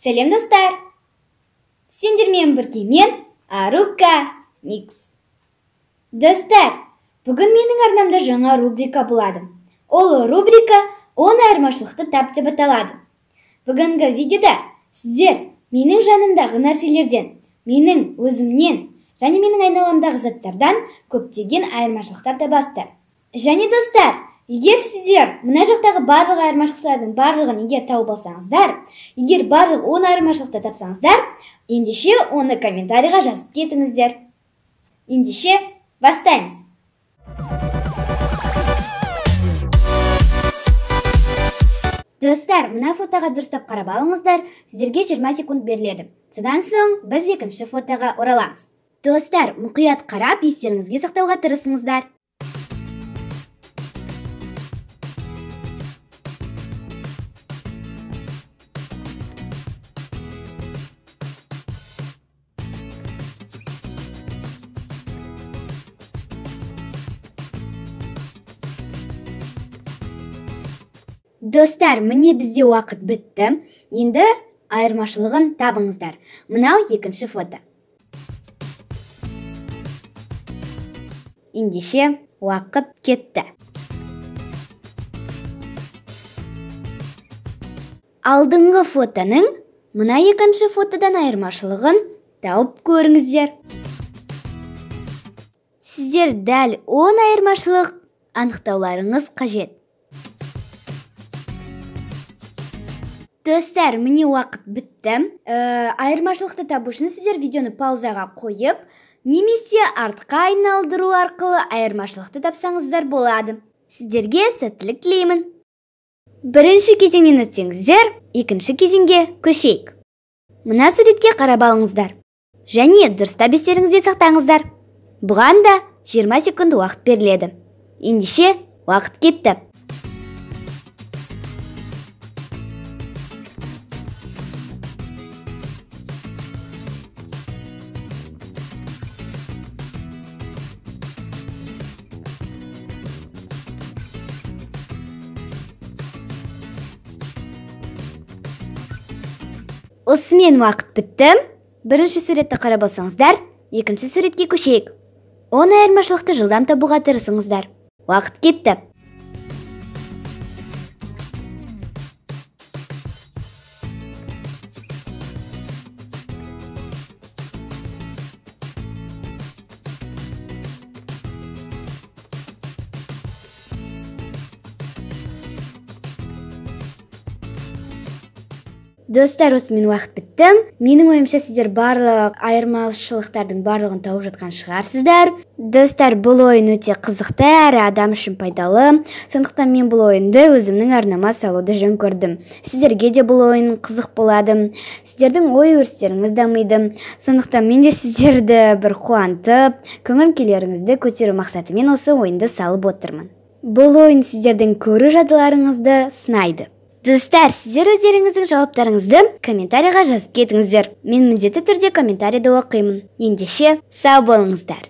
Сәлем достар! Сендермен бірге мен Арука Микс. Достар, бүгін менің арнамда жаңа рубрика болады. Ол рубрика «10 айырмашылықты тап» деп аталады. Бүгінгі видеода сіздер менің жанымдағы нәрселерден, менің өзімнен және менің айналамдағы заттардан көптеген айырмашылықтар табасыздар. Және достар, егер сіздер мына жақтағы барлық айырмашылықтардың барлығын егер тауып алсаңыздар, егер барлық 10 айырмашылықты тапсаңыздар, ендеше оны комментарийға жазып кетіңіздер. Ендеше бастаймыз. Достар, мына фотоға дұрыстап қарап алыңыздар, сіздерге 20 секунд беріледі. Содан соң біз екінші фотоға ораламыз. Достар, мұқият қарап, естеріңізге сақтауға тырысыңыздар. Достар, міне бізде уақыт бітті. Енді айырмашылығын табыңыздар. Мынау екінші фото. Ендеше уақыт кетті. Алдыңғы фотоның мына екінші фотодан айырмашылығын тауып көріңіздер. Сіздер дәл 10 айырмашылық анықтауларыңыз қажет. Достар, міне уақыт бітті. Айырмашылықты табу үшін сіздер видеоны паузаға қойып, немесе артқа айналдыру арқылы айырмашылықты тапсаңыздар болады. Сіздерге сәттілік тілеймін. Бірінші кезеңнен өтсеңіздер, екінші кезеңге көшейік. Мына суретке қарап алыңыздар. Және дұрыстап естеріңізде сақтаңыздар. Бұған да 20 секунд уақыт беріледі. Ендеше уақыт кетті. Осымен уақыт бітті. Бірінші суретті қарап алсаңыздар, екінші суретке көшейік. 10 айырмашылықты жылдам табуға тырысыңыздар. Уақыт кетті. Достар, осымен уақыт бітті. Менің ойымша сіздер барлық айырмашылықтардың барлығын тауып жатқан шығарсыздар. Достар, бұл ойын өте қызықты әрі адам үшін пайдалы. Сондықтан мен бұл ойынды өзімнің арнама салуды жөн көрдім. Сіздерге де бұл ойын қызық болады. Сіздердің ой-өрістеріңіз дамиды. Сондықтан мен де сіздерді бір қуантып, көңіл күйлеріңізді көтеру мақсатымен осы ойынды салып отырмын. Бұл ойын сіздердің көру жадыларыңызды сынайды. Достар, сіздер өздеріңіздің жауаптарыңызды комментарийға жазып кетіңіздер. Мен міндетті түрде комментарийді оқимын. Ендеше сау болыңыздар.